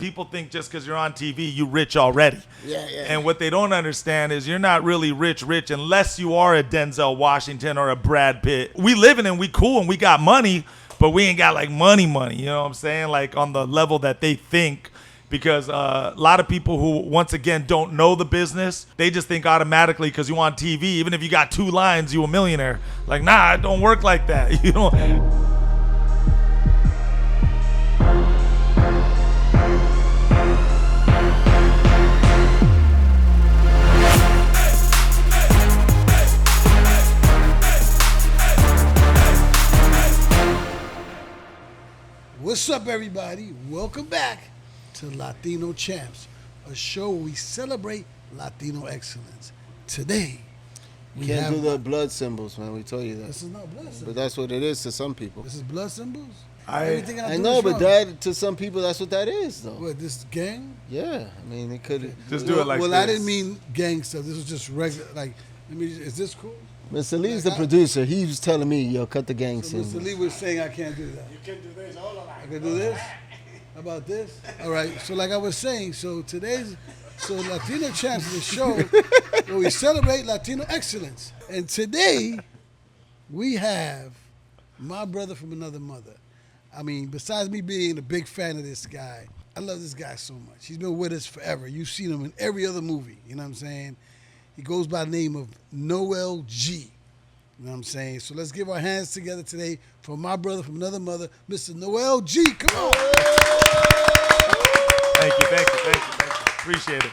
people think just because you're on TV, you rich already. Yeah. And what they don't understand is you're not really rich unless you are a Denzel Washington or a Brad Pitt. We living and we cool and we got money, but we ain't got like money. You know what I'm saying? Like on the level that they think. Because a lot of people who, once again, don't know the business, they just think automatically because you on TV, even if you got 2 lines, you a millionaire. Like, nah, it don't work like that. You know. What's up, everybody? Welcome back to Latino Champs, a show where we celebrate Latino excellence. Today, we Can't have do the blood symbols, man. We told you that. This is not blood symbols. But that's what it is to some people. This is blood symbols? I know, but that to some people, that's what that is, though. What, this gang? Yeah, I mean, it could just do it like this. Well, I didn't mean gang stuff. This was just regular. Like, is this cool? Mr. Lee's the producer. He was telling me, yo, cut the gang so symbol. Mr. Lee was saying I can't do that. You can do this. Hold on. I can do this? How about this? All right. So like I was saying, so Latino Champs is a show where we celebrate Latino excellence. And today, we have my brother from another mother. I mean, besides me being a big fan of this guy, I love this guy so much. He's been with us forever. You've seen him in every other movie. You know what I'm saying? He goes by the name of Noel G. You know what I'm saying? So let's give our hands together today for my brother from another mother, Mr. Noel G. Come on. Thank you. Appreciate it.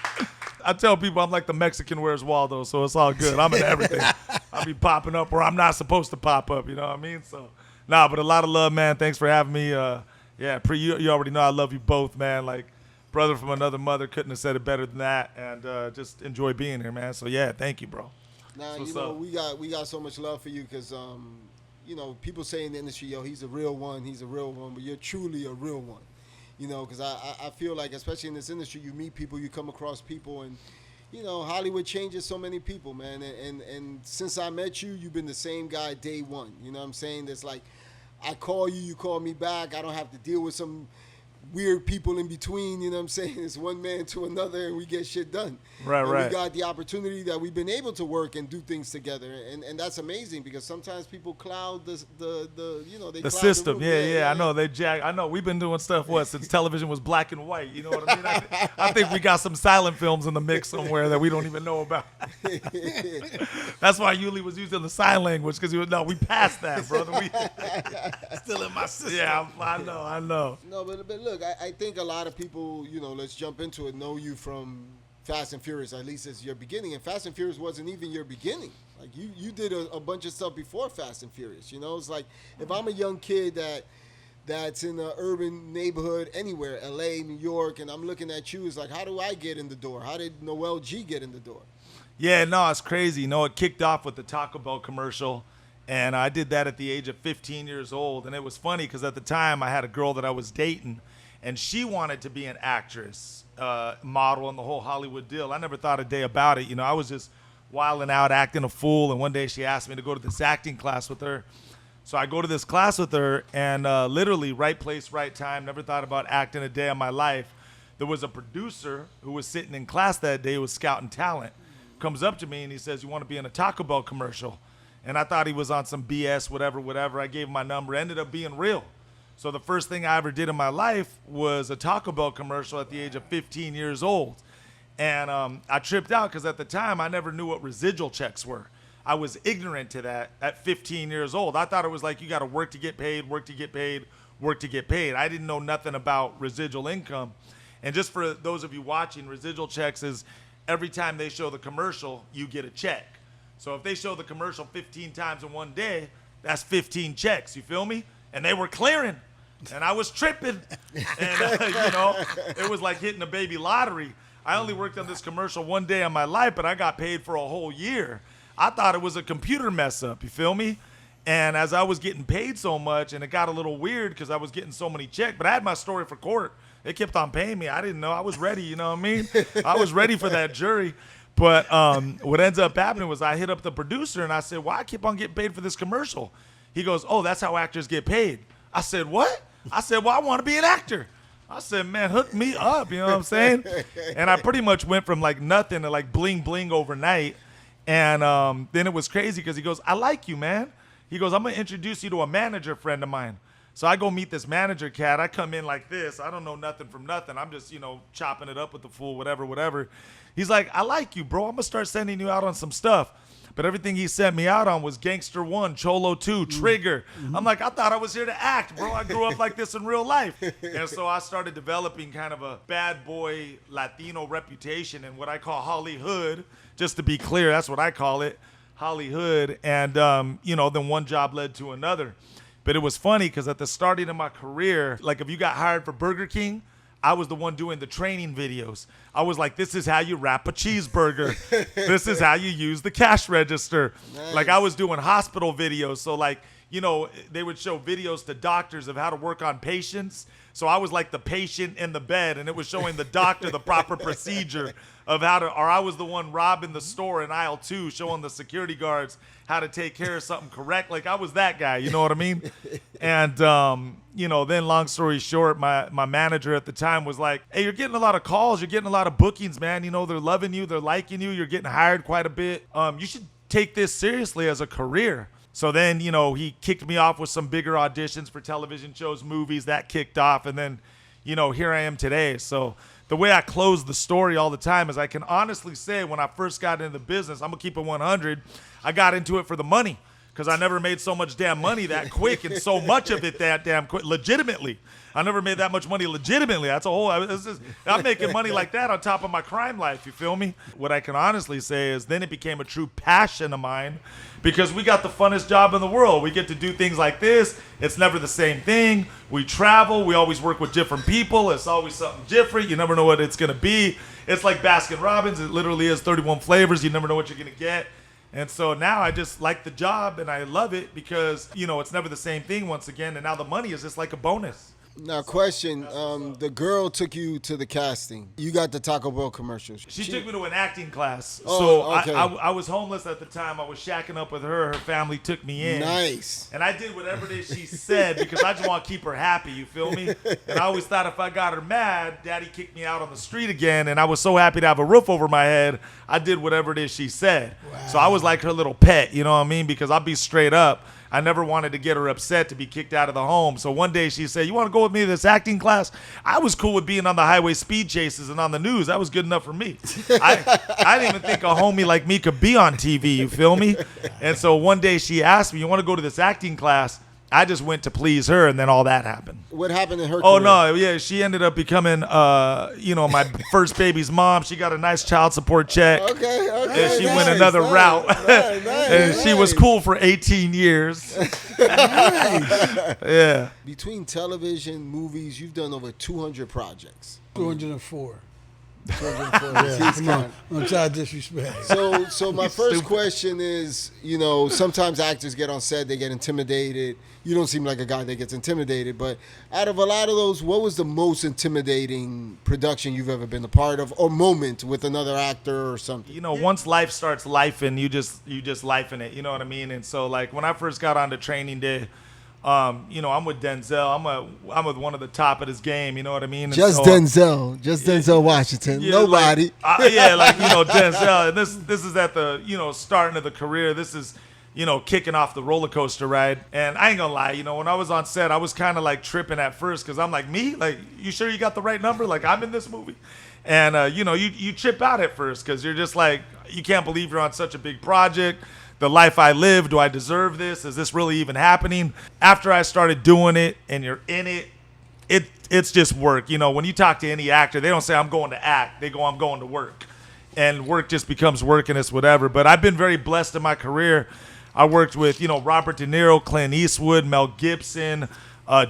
I tell people I'm like the Mexican Where's Waldo, so it's all good. I'm in everything. I'll be popping up where I'm not supposed to pop up, you know what I mean? So, but a lot of love, man. Thanks for having me. You already know I love you both, man. Like, brother from another mother, couldn't have said it better than that. And just enjoy being here, man. So, yeah, thank you, bro. Now, you know, we got so much love for you because, you know, people say in the industry, yo, he's a real one, but you're truly a real one. You know, because I feel like, especially in this industry, you meet people, you come across people, and, you know, Hollywood changes so many people, man. And since I met you, you've been the same guy day one. You know what I'm saying? There's like, I call you, you call me back. I don't have to deal with some weird people in between, you know what I'm saying? It's one man to another and we get shit done. Right. We got the opportunity that we've been able to work and do things together. And that's amazing because sometimes people cloud the cloud system. The Yeah. I know I know we've been doing stuff since television was black and white. You know what I mean? I think we got some silent films in the mix somewhere that we don't even know about. That's why Yuli was using the sign language because we passed that, brother. We still in my system. Yeah, I know. No, but look, I think a lot of people, you know, let's jump into it, know you from Fast and Furious, at least as your beginning. And Fast and Furious wasn't even your beginning. Like, you did a bunch of stuff before Fast and Furious, you know? It's like, if I'm a young kid that's in an urban neighborhood anywhere, L.A., New York, and I'm looking at you, it's like, how do I get in the door? How did Noel G get in the door? Yeah, no, it's crazy. You know, it kicked off with the Taco Bell commercial. And I did that at the age of 15 years old. And it was funny because at the time I had a girl that I was dating. And she wanted to be an actress, model, and the whole Hollywood deal. I never thought a day about it. You know, I was just wilding out, acting a fool. And one day she asked me to go to this acting class with her. So I go to this class with her, and literally right place, right time. Never thought about acting a day of my life. There was a producer who was sitting in class that day who was scouting talent. Comes up to me, and he says, "You want to be in a Taco Bell commercial?" And I thought he was on some BS, whatever. I gave him my number. Ended up being real. So the first thing I ever did in my life was a Taco Bell commercial at the age of 15 years old. And I tripped out because at the time I never knew what residual checks were. I was ignorant to that at 15 years old. I thought it was like you got to work to get paid. I didn't know nothing about residual income. And just for those of you watching, residual checks is every time they show the commercial, you get a check. So if they show the commercial 15 times in one day, that's 15 checks. You feel me? And they were clearing. And I was tripping. And, you know, it was like hitting a baby lottery. I only worked on this commercial one day in my life, but I got paid for a whole year. I thought it was a computer mess up. You feel me? And as I was getting paid so much, and it got a little weird because I was getting so many checks, but I had my story for court. They kept on paying me. I didn't know. I was ready, you know what I mean? I was ready for that jury. But what ends up happening was I hit up the producer and I said, "Why I keep on getting paid for this commercial?" He goes, "Oh, that's how actors get paid." I said, "What?" I said, "Well, I want to be an actor." I said, man, hook me up, you know what I'm saying? And I pretty much went from like nothing to like bling bling overnight. And then it was crazy because he goes, I like you, man. He goes, I'm going to introduce you to a manager friend of mine. So I go meet this manager cat. I come in like this. I don't know nothing from nothing. I'm just, chopping it up with the fool, whatever. He's like, I like you, bro. I'm going to start sending you out on some stuff. But everything he sent me out on was Gangster 1, Cholo 2, Trigger. I'm like, I thought I was here to act, bro. I grew up like this in real life. And so I started developing kind of a bad boy Latino reputation in what I call Hollywood. Just to be clear, that's what I call it, Hollywood. And, then one job led to another. But it was funny because at the starting of my career, like if you got hired for Burger King, I was the one doing the training videos. I was like, this is how you wrap a cheeseburger. This is how you use the cash register. Nice. Like I was doing hospital videos. So like, they would show videos to doctors of how to work on patients. So I was like the patient in the bed, and it was showing the doctor the proper procedure of how to, or I was the one robbing the store in aisle 2, showing the security guards how to take care of something correct. Like I was that guy, you know what I mean? And, then long story short, my manager at the time was like, hey, you're getting a lot of calls. You're getting a lot of bookings, man. They're loving you. They're liking you. You're getting hired quite a bit. You should take this seriously as a career. So then, he kicked me off with some bigger auditions for television shows, movies. That kicked off. And then, here I am today. So the way I close the story all the time is I can honestly say when I first got into the business, I'm going to keep it 100, I got into it for the money because I never made so much damn money that quick and so much of it that damn quick, legitimately. I never made that much money legitimately. That's a whole, I'm making money like that on top of my crime life, you feel me? What I can honestly say is then it became a true passion of mine because we got the funnest job in the world. We get to do things like this. It's never the same thing. We travel. We always work with different people. It's always something different. You never know what it's going to be. It's like Baskin Robbins. It literally is 31 flavors. You never know what you're going to get. And so now I just like the job and I love it because, it's never the same thing once again. And now the money is just like a bonus. Now, question, the girl took you to the casting. You got the Taco Bell commercials. She took me to an acting class. Oh, okay. I was homeless at the time. I was shacking up with her. Her family took me in. Nice. And I did whatever it is she said because I just want to keep her happy, you feel me? And I always thought if I got her mad, Daddy kicked me out on the street again. And I was so happy to have a roof over my head, I did whatever it is she said. Wow. So I was like her little pet, you know what I mean? Because I'll be straight up. I never wanted to get her upset to be kicked out of the home. So one day she said, you want to go with me to this acting class? I was cool with being on the highway speed chases and on the news. That was good enough for me. I didn't even think a homie like me could be on TV, you feel me? And so one day she asked me, you want to go to this acting class? I just went to please her, and then all that happened. What happened in her career? Oh, no, yeah, she ended up becoming, my first baby's mom. She got a nice child support check. Okay. And she went another route. And she was cool for 18 years. Yeah. Between television, movies, you've done over 200 projects. 204. Yeah, come on. I'm trying to disrespect. So my first question is, sometimes actors get on set, they get intimidated. You don't seem like a guy that gets intimidated, but out of a lot of those, what was the most intimidating production you've ever been a part of, or moment with another actor or something? Once life starts lifing, you just life in it. You know what I mean? And so, like when I first got onto Training Day, I'm with Denzel. I'm with one of the top of his game. You know what I mean? And Denzel Washington. Yeah, Nobody. Denzel. And this is at the starting of the career. This is kicking off the roller coaster ride. And I ain't gonna lie, when I was on set, I was kind of like tripping at first because I'm like, me? Like, you sure you got the right number? Like, I'm in this movie. And you trip out at first because you're just like, you can't believe you're on such a big project. The life I live, do I deserve this? Is this really even happening? After I started doing it and you're in it, it's just work. When you talk to any actor, they don't say, I'm going to act. They go, I'm going to work. And work just becomes work and it's whatever. But I've been very blessed in my career. I worked with, Robert De Niro, Clint Eastwood, Mel Gibson,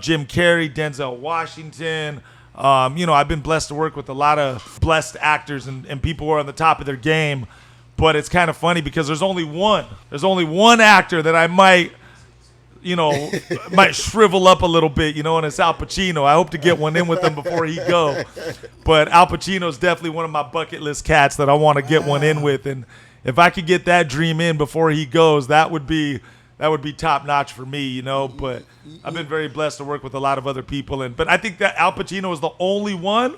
Jim Carrey, Denzel Washington. I've been blessed to work with a lot of blessed actors and people who are on the top of their game. But it's kind of funny because there's only one actor that I might shrivel up a little bit, and it's Al Pacino. I hope to get one in with him before he go. But Al Pacino's definitely one of my bucket list cats that I want to get one in with. And if I could get that dream in before he goes, that would be that would be top notch for me, you know. But I've been very blessed to work with a lot of other people, but I think that Al Pacino is the only one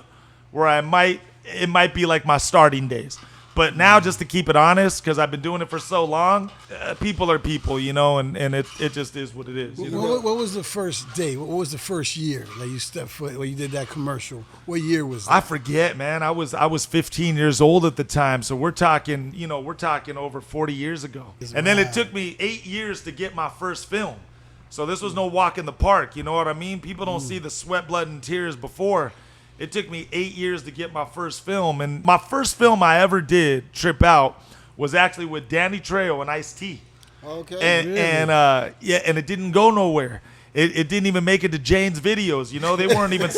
where it might be like my starting days. But now, just to keep it honest, because I've been doing it for so long, people are people, you know, and it just is what it is. You know? What was the first day? What was the first year that you stepped foot when you did that commercial? What year was that? I forget, man. I was 15 years old at the time, so we're talking over 40 years ago. And then it took me 8 years to get my first film. So this was no walk in the park, you know what I mean? People don't see the sweat, blood, and tears before. It took me 8 years to get my first film. And my first film I ever did, Trip Out, was actually with Danny Trejo and Ice-T. Okay. And it didn't go nowhere. It didn't even make it to Jane's Videos. You know, they weren't even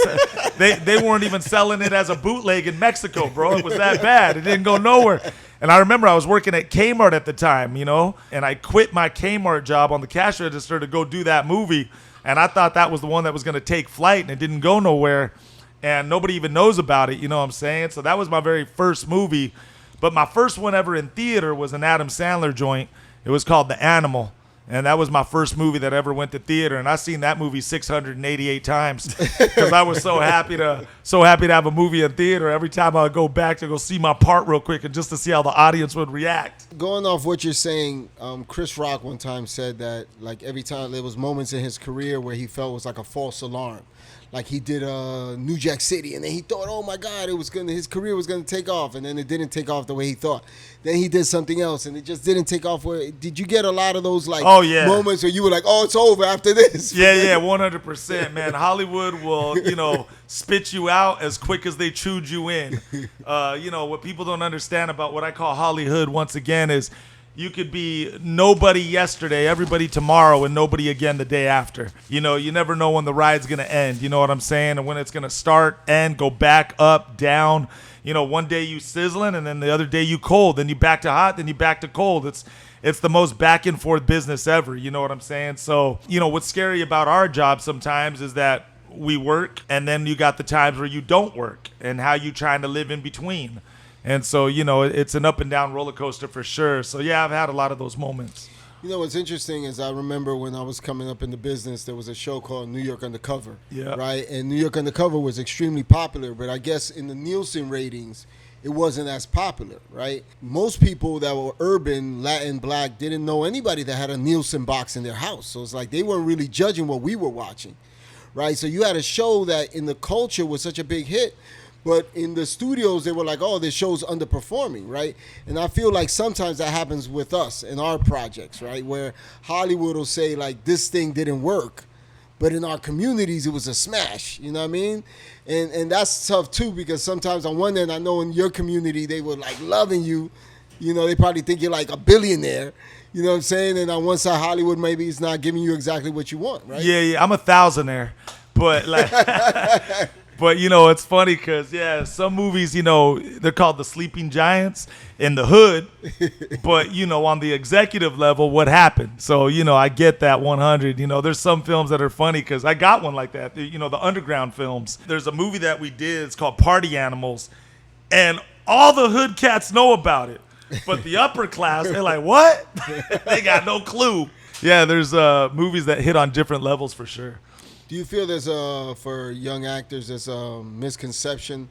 they weren't even selling it as a bootleg in Mexico, bro. It was that bad. It didn't go nowhere. And I remember I was working at Kmart at the time, you know, and I quit my Kmart job on the cash register to go do that movie. And I thought that was the one that was going to take flight, and it didn't go nowhere. And nobody even knows about it, you know what I'm saying? So that was my very first movie. But my first one ever in theater was an Adam Sandler joint. It was called The Animal. And that was my first movie that ever went to theater. And I seen that movie 688 times because I was so happy to have a movie in theater. Every time I would go back to go see my part real quick and just to see how the audience would react. Going off what you're saying, Chris Rock one time said that like every time there was moments in his career where he felt it was like a false alarm. Like he did New Jack City, and then he thought, oh my God, his career was gonna take off, and then it didn't take off the way he thought. Then he did something else, and it just didn't take off. Did you get a lot of those moments where you were like, oh, it's over after this? Yeah, 100%, man. Hollywood will, spit you out as quick as they chewed you in. What people don't understand about what I call Hollywood, once again, is you could be nobody yesterday, everybody tomorrow, and nobody again the day after. You know, you never know when the ride's going to end. You know what I'm saying? And when it's going to start, end, go back, up, down. You know, one day you sizzling, and then the other day you cold. Then you back to hot, then you back to cold. It's the most back and forth business ever. You know what I'm saying? So, what's scary about our job sometimes is that we work, and then you got the times where you don't work, and how you trying to live in between. And so, it's an up and down roller coaster for sure. So, yeah, I've had a lot of those moments. What's interesting is I remember when I was coming up in the business, there was a show called New York Undercover. Yeah. Right? And New York Undercover was extremely popular, but I guess in the Nielsen ratings, it wasn't as popular, right? Most people that were urban, Latin, black, didn't know anybody that had a Nielsen box in their house. So it's like they weren't really judging what we were watching, right? So you had a show that in the culture was such a big hit, but in the studios, they were like, oh, this show's underperforming, right? And I feel like sometimes that happens with us in our projects, right? Where Hollywood will say, like, this thing didn't work, but in our communities, it was a smash, you know what I mean? And that's tough, too, because sometimes on one end, I know in your community, they were, like, loving you. They probably think you're, like, a billionaire. You know what I'm saying? And on one side, Hollywood maybe is not giving you exactly what you want, right? Yeah, I'm a thousandaire. But, like... But, it's funny because, some movies, they're called the sleeping giants in the hood. But, on the executive level, what happened? So, I get that 100. There's some films that are funny because I got one like that, the underground films. There's a movie that we did. It's called Party Animals. And all the hood cats know about it. But the upper class, they're like, what? They got no clue. Yeah, there's movies that hit on different levels for sure. Do you feel there's for young actors, there's a misconception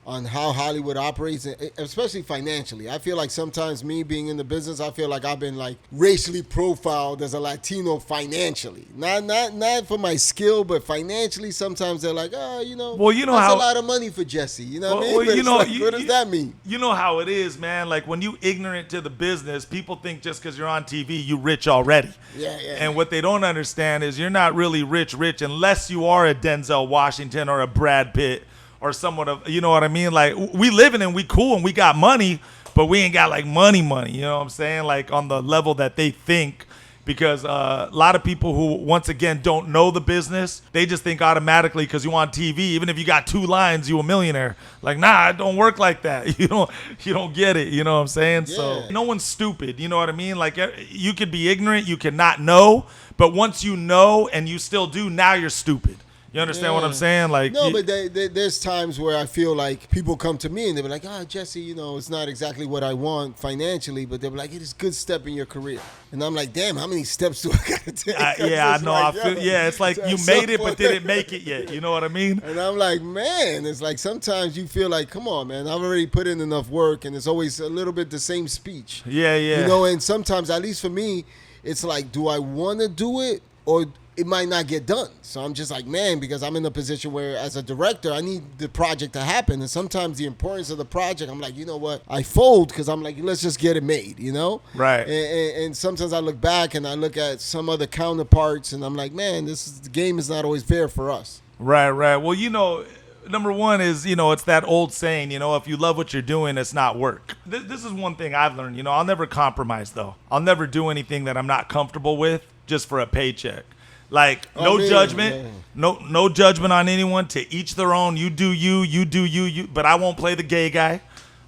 on how Hollywood operates, especially financially? I feel like sometimes me being in the business, I feel like I've been like racially profiled as a Latino financially. Not for my skill, but financially, sometimes they're like, well, that's a lot of money for Jesse. You know what I mean? Well, what does that mean? You know how it is, man. Like when you ignorant to the business, people think just because you're on TV, you rich already. Yeah. And what they don't understand is you're not really rich unless you are a Denzel Washington or a Brad Pitt or somewhat of, you know what I mean? Like we living and we cool and we got money, but we ain't got like money, you know what I'm saying? Like on the level that they think, because a lot of people who, once again, don't know the business, they just think automatically because you on TV, even if you got 2 lines, you a millionaire. Like, nah, it don't work like that. You don't get it. You know what I'm saying? Yeah. So no one's stupid. You know what I mean? Like you could be ignorant, you could not know, but once you know and you still do, now you're stupid. You understand what I'm saying? Like, no, but there's times where I feel like people come to me and they're like, Jesse, you know, it's not exactly what I want financially, but they're like, it is a good step in your career. And I'm like, damn, how many steps do I got to take? I know. Like, I feel, it's like you made it, but didn't make it yet. You know what I mean? And I'm like, man, it's like sometimes you feel like, come on, man, I've already put in enough work, and it's always a little bit the same speech. Yeah. You know, and sometimes, at least for me, it's like, do I want to do it, or it might not get done? So I'm just like, man, because I'm in a position where as a director, I need the project to happen. And sometimes the importance of the project, I'm like, you know what? I fold because I'm like, let's just get it made, you know? Right. And sometimes I look back and I look at some other counterparts and I'm like, man, the game is not always fair for us. Right. Well, you know, number one is, you know, it's that old saying, you know, if you love what you're doing, it's not work. This is one thing I've learned, you know, I'll never compromise, though. I'll never do anything that I'm not comfortable with just for a paycheck. Like, no judgment, no judgment on anyone. To each their own. You do you do you. But I won't play the gay guy.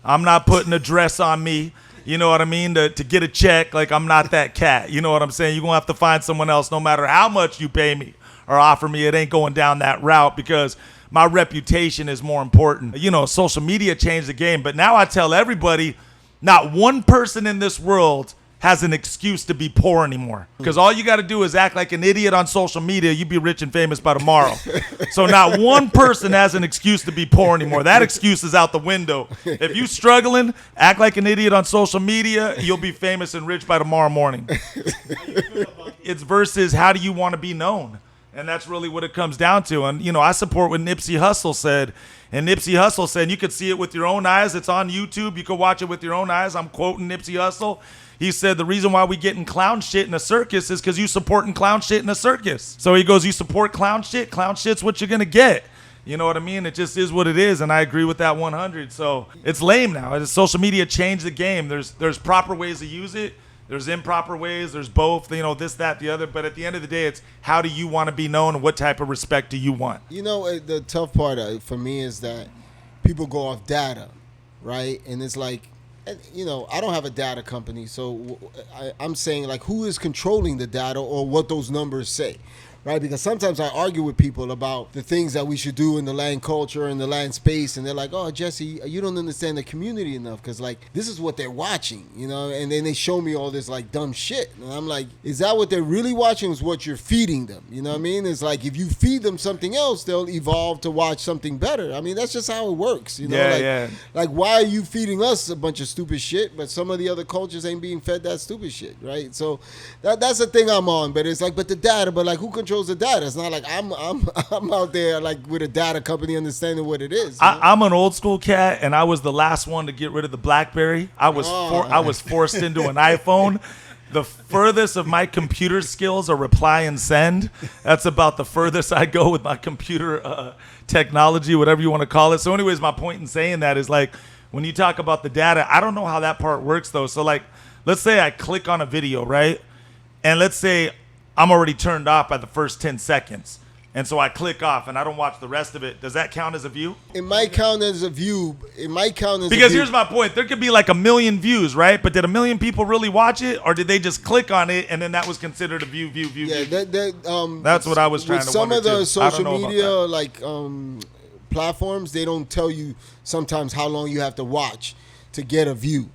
I'm not putting a dress on me. You know what I mean? To get a check. Like, I'm not that cat. You know what I'm saying? You're going to have to find someone else. No matter how much you pay me or offer me, it ain't going down that route because my reputation is more important. You know, social media changed the game. But now I tell everybody, not one person in this world has an excuse to be poor anymore. Because all you got to do is act like an idiot on social media. You'd be rich and famous by tomorrow. So not one person has an excuse to be poor anymore. That excuse is out the window. If you struggling, act like an idiot on social media, you'll be famous and rich by tomorrow morning. It's versus how do you want to be known? And that's really what it comes down to. And, you know, I support what Nipsey Hussle said. And Nipsey Hussle said, you could see it with your own eyes. It's on YouTube. You could watch it with your own eyes. I'm quoting Nipsey Hussle. He said the reason why we getting clown shit in a circus is because you supporting clown shit in a circus. So he goes, you support clown shit's what you're going to get. You know what I mean? It just is what it is, and I agree with that 100. So it's lame now. Social media changed the game. There's proper ways to use it. There's improper ways. There's both, you know, this, that, the other. But at the end of the day, it's how do you want to be known and what type of respect do you want? You know, the tough part for me is that people go off data, right? And it's like, you know, I don't have a data company, so I'm saying, like, who is controlling the data or what those numbers say, right? Because sometimes I argue with people about the things that we should do in the land culture and the land space, and they're like, oh, Jesse, you don't understand the community enough because, like, this is what they're watching, you know? And then they show me all this, like, dumb shit. And I'm like, is that what they're really watching is what you're feeding them? You know what I mean? It's like if you feed them something else, they'll evolve to watch something better. I mean, that's just how it works, you know? Like, why are you feeding us a bunch of stupid shit, but some of the other cultures ain't being fed that stupid shit, right? So that's the thing I'm on. But it's like, but the data, but like, who controls the data? It's not like I'm out there like with a data company understanding what it is. I'm an old school cat, and I was the last one to get rid of the BlackBerry. I was forced into an iPhone. The furthest of my computer skills are reply and send. That's about the furthest I go with my computer technology, whatever you want to call it. So anyways, my point in saying that is, like, when you talk about the data, I don't know how that part works though. So, like, let's say I click on a video, right? And let's say I'm already turned off by the first 10 seconds. And so I click off and I don't watch the rest of it. Does that count as a view? It might count as a view. It might count as because here's my point. There could be like 1 million views, right? But did 1 million people really watch it? Or did they just click on it and then that was considered a view? Yeah, that's what I was trying to some wonder of the too. social media like platforms, they don't tell you sometimes how long you have to watch to get a view.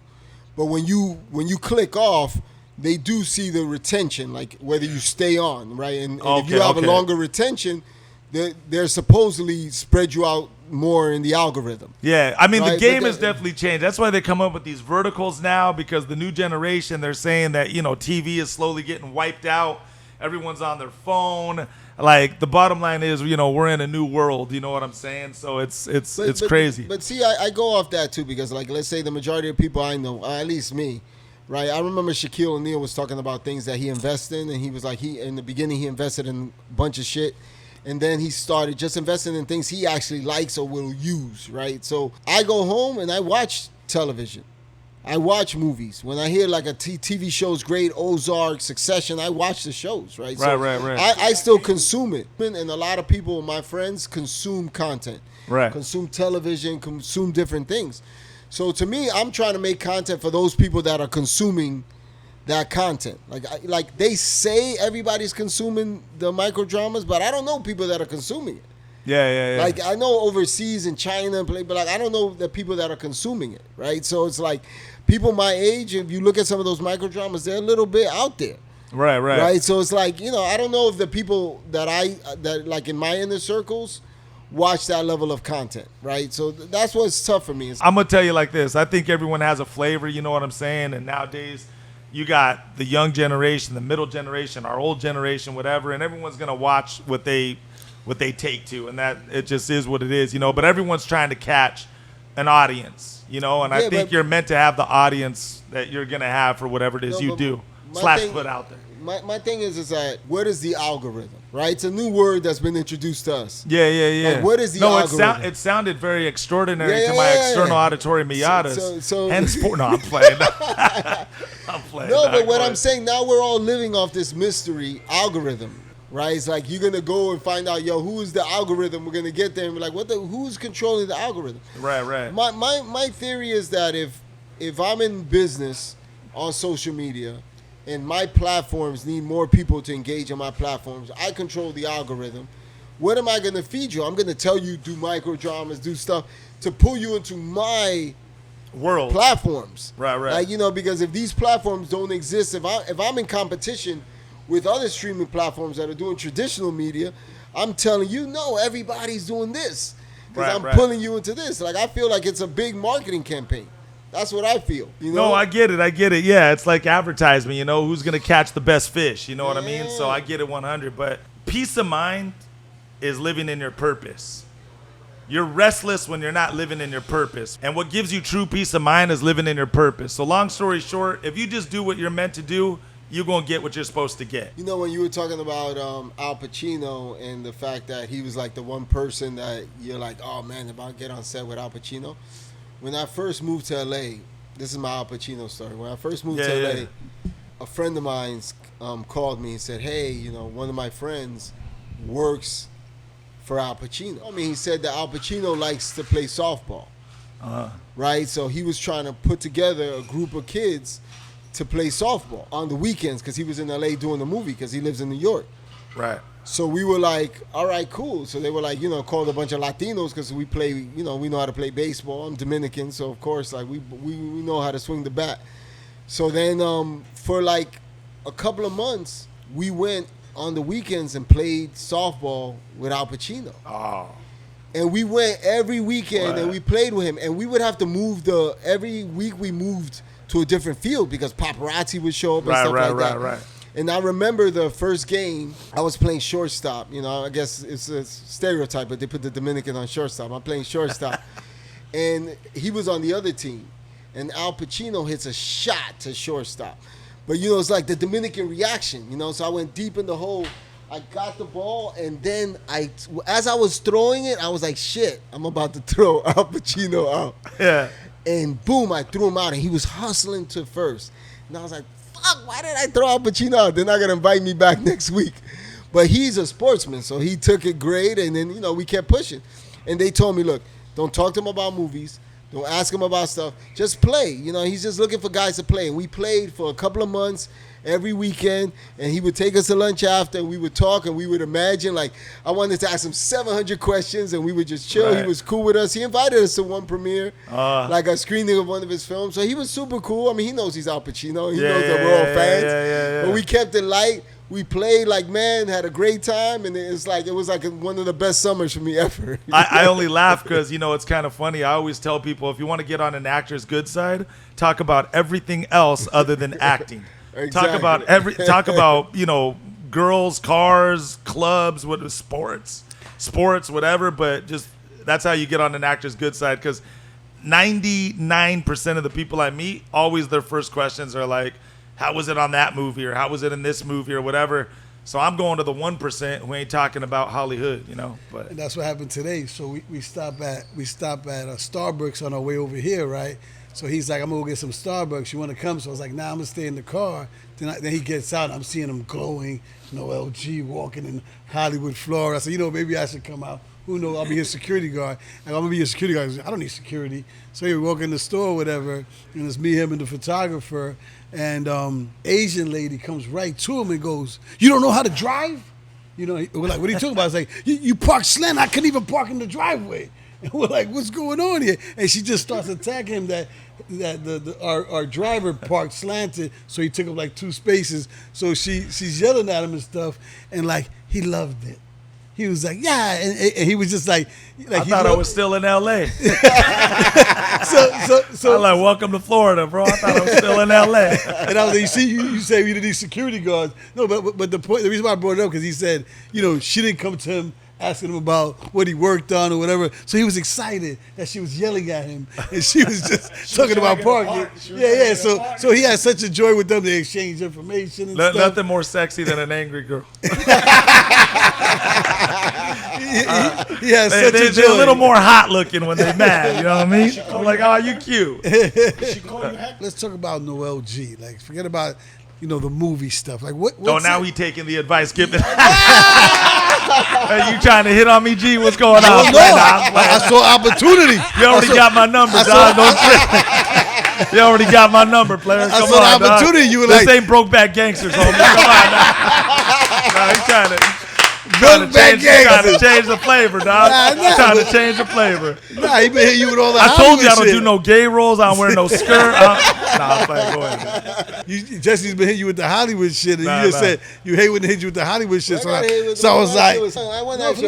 But when you click off, they do see the retention, like whether you stay on, right? And if you have a longer retention, they're supposedly spread you out more in the algorithm. Yeah, I mean, right? The game has definitely changed. That's why they come up with these verticals now, because the new generation, they're saying that, you know, TV is slowly getting wiped out. Everyone's on their phone. Like, the bottom line is, you know, we're in a new world. You know what I'm saying? So it's crazy. But see, I go off that too, because, like, let's say the majority of people I know, at least me, right? I remember Shaquille O'Neal was talking about things that he invested in, and he was like, in the beginning he invested in a bunch of shit, and then he started just investing in things he actually likes or will use, right? So I go home and I watch television. I watch movies. When I hear like a TV show's great, Ozark, Succession, I watch the shows, right? Right. I still consume it. And a lot of people, my friends, consume content. Right. Consume television, consume different things. So to me, I'm trying to make content for those people that are consuming that content. Like they say everybody's consuming the micro dramas, but I don't know people that are consuming it. Yeah. Like I know overseas in China, but like I don't know the people that are consuming it, right? So it's like people my age, if you look at some of those micro dramas, they're a little bit out there. Right. So it's like, I don't know if the people that like in my inner circles watch that level of content, right? So that's what's tough for me. I'm gonna tell you like this. I think everyone has a flavor, you know what I'm saying? And nowadays you got the young generation, the middle generation, our old generation, whatever, and everyone's gonna watch what they take to, and that it just is what it is, But everyone's trying to catch an audience, and I think you're meant to have the audience that you're gonna have for whatever it is you do / put out there. My thing is that what is the algorithm, right? It's a new word that's been introduced to us. Yeah. Like, what is the algorithm? It sounded very extraordinary to my external auditory miatas. No, I'm playing. I'm playing. No, but what I'm saying, now we're all living off this mystery algorithm, right? It's like you're gonna go and find out, who is the algorithm? We're gonna get there and be like, who's controlling the algorithm? Right. My theory is that if I'm in business on social media and my platforms need more people to engage in my platforms, I control the algorithm. What am I going to feed you? I'm going to tell you do micro dramas, do stuff to pull you into my world platforms. Right. Like, because if these platforms don't exist, if I'm in competition with other streaming platforms that are doing traditional media, I'm telling you, no, everybody's doing this. Because I'm pulling you into this. Like, I feel like it's a big marketing campaign. That's what I feel. No, I get it. Yeah, it's like advertisement, who's going to catch the best fish, what I mean? So I get it 100. But peace of mind is living in your purpose. You're restless when you're not living in your purpose. And what gives you true peace of mind is living in your purpose. So long story short, if you just do what you're meant to do, you're going to get what you're supposed to get. When you were talking about Al Pacino and the fact that he was like the one person that you're like, oh man, if I get on set with Al Pacino. When I first moved to LA, this is my Al Pacino story. When I first moved to LA, a friend of mine called me and said, hey, one of my friends works for Al Pacino. He said that Al Pacino likes to play softball, right? So he was trying to put together a group of kids to play softball on the weekends because he was in LA doing the movie because he lives in New York. Right. So we were like, all right, cool. So they were like, called a bunch of Latinos because we play, we know how to play baseball. I'm Dominican, so of course, like we know how to swing the bat. So then for like a couple of months, we went on the weekends and played softball with Al Pacino. Oh. And we went every weekend and we played with him. And we would have to move every week we moved to a different field because paparazzi would show up and stuff like that. Right. And I remember the first game, I was playing shortstop. I guess it's a stereotype, but they put the Dominican on shortstop. I'm playing shortstop. And he was on the other team. And Al Pacino hits a shot to shortstop. But, it's like the Dominican reaction, So I went deep in the hole. I got the ball, and then as I was throwing it, I was like, shit, I'm about to throw Al Pacino out. Yeah. And boom, I threw him out, and he was hustling to first. And I was like, fuck, why did I throw Al Pacino out? They're not going to invite me back next week. But he's a sportsman, so he took it great, and then, we kept pushing. And they told me, look, don't talk to him about movies. Don't ask him about stuff. Just play. He's just looking for guys to play. And we played for a couple of months every weekend, and he would take us to lunch after, and we would talk, and we would imagine, like, I wanted to ask him 700 questions, and we would just chill. Right. He was cool with us. He invited us to one premiere, like a screening of one of his films. So he was super cool. He knows he's Al Pacino. He knows that we're all fans. Yeah. But we kept it light. We played like, man, had a great time, and it was like one of the best summers for me ever. I only laugh because, it's kind of funny. I always tell people, if you want to get on an actor's good side, talk about everything else other than acting. Exactly. Talk about girls, cars, clubs, sports, whatever. But just that's how you get on an actor's good side, because 99% of the people I meet, always their first questions are like, how was it on that movie, or how was it in this movie, or whatever. So I'm going to the 1% who ain't talking about Hollywood, But and that's what happened today. So we stop at Starbucks on our way over here, right? So he's like, I'm gonna go get some Starbucks. You want to come? So I was like, nah, I'm gonna stay in the car. Then he gets out. I'm seeing him glowing. Noel G walking in Hollywood, Florida. So maybe I should come out who knows, I'll be his security guard. And I'm going to be his security guard. He's like, I don't need security. So he walk in the store or whatever, and it's me, him, and the photographer. And Asian lady comes right to him and goes, "You don't know how to drive?" You know, we're like, "What are you talking about?" It's like, you park slant. I couldn't even park in the driveway. And we're like, "What's going on here?" And she just starts attacking him that our driver parked slanted, so he took up like 2 spaces. So she's yelling at him and stuff, and like he loved it. He was like, "Yeah," and he was just like I thought I was still in L.A. so I'm like, welcome to Florida, bro. I thought I was still in L.A. And I was like, you see, you say you need security guards. No, but the reason why I brought it up because he said, she didn't come to him asking him about what he worked on or whatever. So he was excited that she was yelling at him, and she was just talking about parking. Yeah. So he had such a joy with them. They exchanged information and stuff. Nothing more sexy than an angry girl. He has such a joy. They're a little more hot looking when they're mad. You know what I mean? I'm like, oh, you cute. Let's talk about Noel G. Like, forget about the movie stuff. Like, what? Oh, now he taking the advice given. Are you trying to hit on me, G? What's going on? No, I saw opportunity. You already got my number, dog. Don't trip. You already got my number, player. Come saw on, the opportunity. Dog. You were this like, ain't Brokeback Gangsters, homie. Come on now. No, he's trying to change the flavor, dog. He's trying to change the flavor. Nah, he been hitting you with all the I told you I don't shit. do no gay roles. I don't wear no skirt. I'm playing. Go ahead. Jesse's been hitting you with the Hollywood shit, and you just said you hate when they hit you with the Hollywood shit. So I was like, I want to ask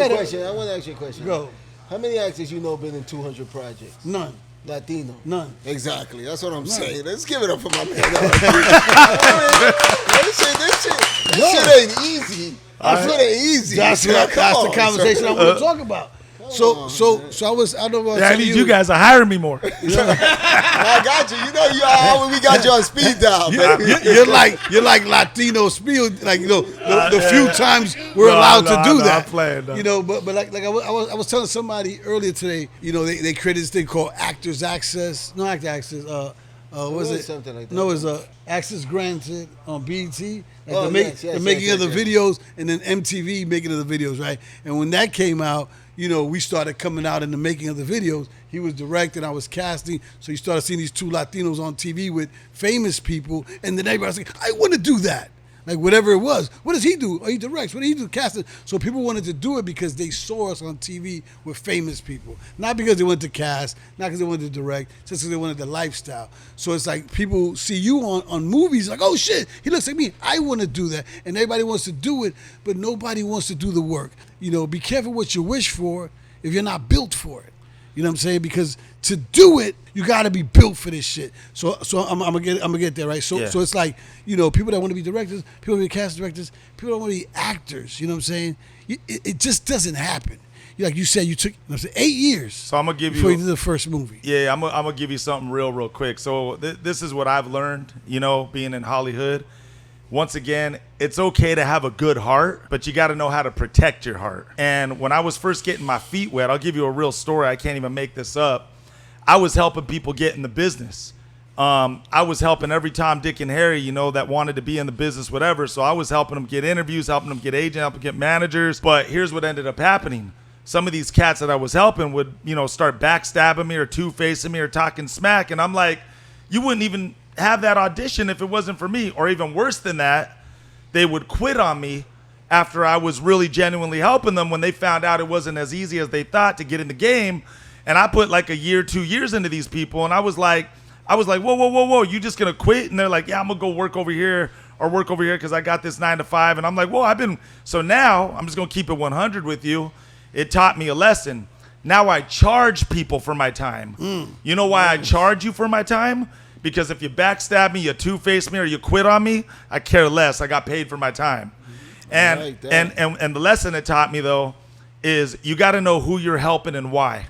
you a question. Go. How many actors been in 200 projects? None. Latino. None. Exactly. That's what I'm saying. Let's give it up for my man. This shit ain't easy. This shit ain't easy. That's the conversation I want to talk about. So I don't know. Yeah, I need you guys to hire me more. I got you. We got you on speed dial, baby. You're like Latino speed. Like the few times we're allowed to do that. I'm playing, but like I was telling somebody earlier today. They created this thing called Actors Access. No, Actor Access. Was it something like that? No, it's access granted on BET. Like the making of the yes. videos, and then MTV making of the videos, right? And when that came out, we started coming out in the making of the videos. He was directing, I was casting, so you started seeing these 2 Latinos on TV with famous people, and then everybody was like, I want to do that. Like whatever it was. What does he do? Oh, he directs. What do he do? Casting. So people wanted to do it because they saw us on TV with famous people. Not because they wanted to cast, not because they wanted to direct, just because they wanted the lifestyle. So it's like people see you on movies like, oh shit, he looks like me. I want to do that. And everybody wants to do it, but nobody wants to do the work. Be careful what you wish for if you're not built for it. You know what I'm saying? Because to do it, you got to be built for this shit. So I'm gonna get there, right? So it's like people that want to be directors, people that want to be cast directors, people that want to be actors. You know what I'm saying? It just doesn't happen. Like you said, you took 8 years. So I'm gonna give before you you did the first movie. Yeah, I'm gonna give you something real quick. So this is what I've learned. Being in Hollywood. Once again, it's okay to have a good heart, but you got to know how to protect your heart. And when I was first getting my feet wet, I'll give you a real story. I can't even make this up. I was helping people get in the business. I was helping every Tom, Dick, and Harry, that wanted to be in the business, whatever. So I was helping them get interviews, helping them get agents, helping them get managers. But here's what ended up happening. Some of these cats that I was helping would, start backstabbing me or two-facing me or talking smack. And I'm like, you wouldn't even have that audition if it wasn't for me. Or even worse than that, they would quit on me after I was really genuinely helping them when they found out it wasn't as easy as they thought to get in the game. And I put like a year, 2 years into these people, and I was like, whoa, you just gonna quit? And they're like, yeah, I'm gonna go work over here because I got this 9 to 5. And I'm like, so now I'm just gonna keep it 100 with you. It taught me a lesson. Now I charge people for my time. You know why I charge you for my time? Because if you backstab me, you two-face me, or you quit on me, I care less. I got paid for my time. And the lesson it taught me, though, is you got to know who you're helping and why.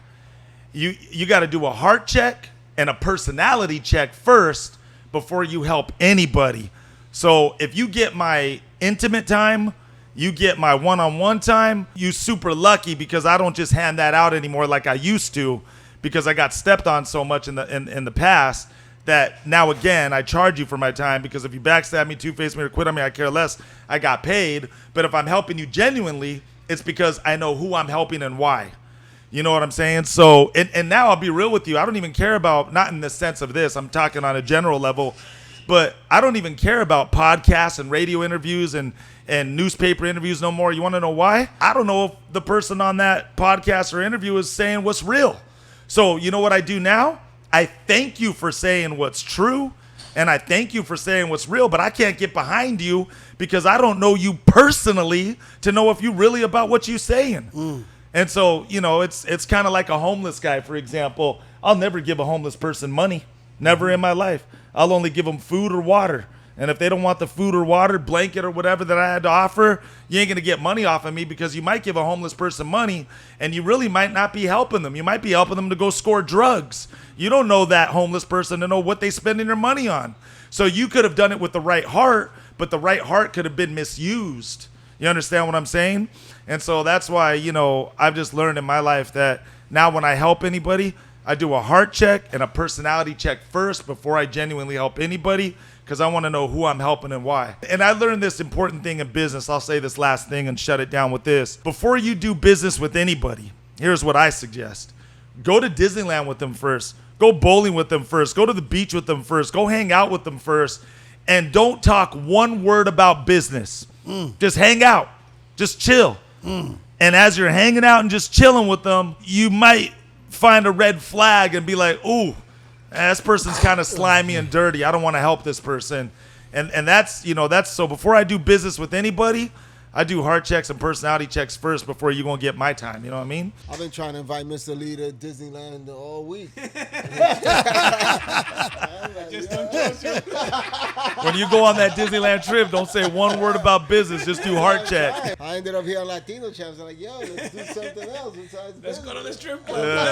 You got to do a heart check and a personality check first before you help anybody. So if you get my intimate time, you get my one-on-one time, you super lucky because I don't just hand that out anymore like I used to because I got stepped on so much in the past. That now, again, I charge you for my time because if you backstab me, two-face me, or quit on me, I care less. I got paid. But if I'm helping you genuinely, it's because I know who I'm helping and why. You know what I'm saying? So, and now I'll be real with you. I don't even care about, not in the sense of this, I'm talking on a general level, but I don't even care about podcasts and radio interviews and newspaper interviews no more. You want to know why? I don't know if the person on that podcast or interview is saying what's real. So you know what I do now? I thank you for saying what's true, and I thank you for saying what's real, but I can't get behind you because I don't know you personally to know if you really about what you're saying. And so, you know, it's kind of like a homeless guy, for example. I'll never give a homeless person money. Never in my life. I'll only give them food or water. And if they don't want the food or water, blanket or whatever that I had to offer, you ain't going to get money off of me, because you might give a homeless person money and you really might not be helping them. You might be helping them to go score drugs. You don't know that homeless person to know what they spending their money on. So you could have done it with the right heart, but the right heart could have been misused. You understand what I'm saying? And so that's why, you know, I've just learned in my life that now when I help anybody, I do a heart check and a personality check first before I genuinely help anybody, because I want to know who I'm helping and why. And I learned this important thing in business. I'll say this last thing and shut it down with this. Before you do business with anybody, here's what I suggest. Go to Disneyland with them first. Go bowling with them first. Go to the beach with them first. Go hang out with them first. And don't talk one word about business. Just hang out. Just chill. And as you're hanging out and just chilling with them, you might find a red flag and be like, ooh, this person's kind of slimy and dirty. I don't want to help this person. And that's, you know, that's so before I do business with anybody, I do heart checks and personality checks first before you're going to get my time. You know what I mean? I've been trying to invite Mr. Lee to Disneyland all week. Just don't trust you. When you go on that Disneyland trip, don't say one word about business. Just do heart check. I ended up here on Latino Champs. I'm like, yo, let's do something else besides Let's business. go to the strip club.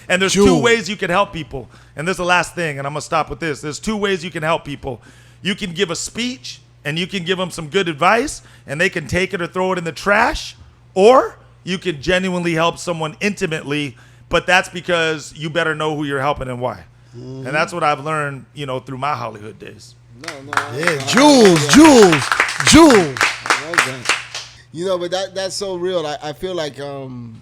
And there's two ways you can help people. And this is the last thing, and I'm going to stop with this. There's two ways you can help people. You can give a speech, and you can give them some good advice, and they can take it or throw it in the trash, or you can genuinely help someone intimately, but that's because you better know who you're helping and why. And that's what I've learned, you know, through my Hollywood days. Yeah, Jules. I like that. You know, but that's so real. I feel like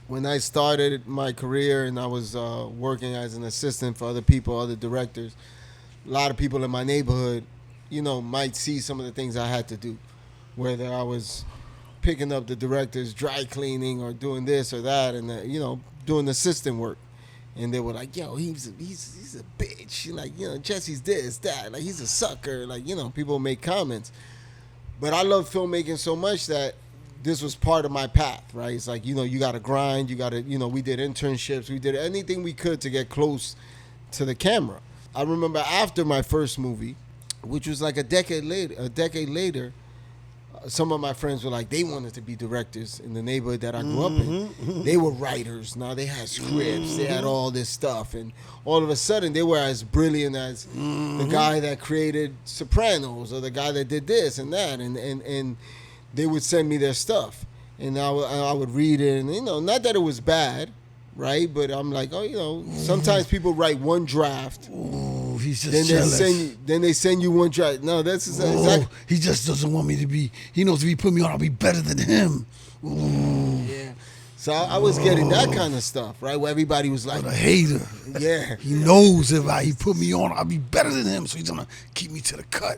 when I started my career and I was working as an assistant for other people, other directors, a lot of people in my neighborhood, you know, might see some of the things I had to do, whether I was picking up the director's dry cleaning or doing this or that, and you know, doing assistant work, and they were like, "Yo, he's a bitch," like, you know, Jesse's this, that, like he's a sucker, like, you know, people make comments. But I love filmmaking so much that this was part of my path, right? It's like, you know, you got to grind, you got to, you know, we did internships, we did anything we could to get close to the camera. I remember after my first movie, which was like a decade later, some of my friends were like, they wanted to be directors in the neighborhood that I grew up in. They were writers. Now they had scripts. They had all this stuff. And all of a sudden, they were as brilliant as the guy that created Sopranos or the guy that did this and that. And they would send me their stuff. And I would read it. And, you know, not that it was bad, right? But I'm like, oh, you know, sometimes people write one draft. Ooh, he's just Then jealous. they send you one draft. No, that's exactly. He just doesn't want me to be. He knows if he put me on, I'll be better than him. Ooh, Yeah. So I was getting that kind of stuff, right? Where everybody was like, what a hater. yeah. He knows if he put me on, I'll be better than him. So he's gonna keep me to the cut,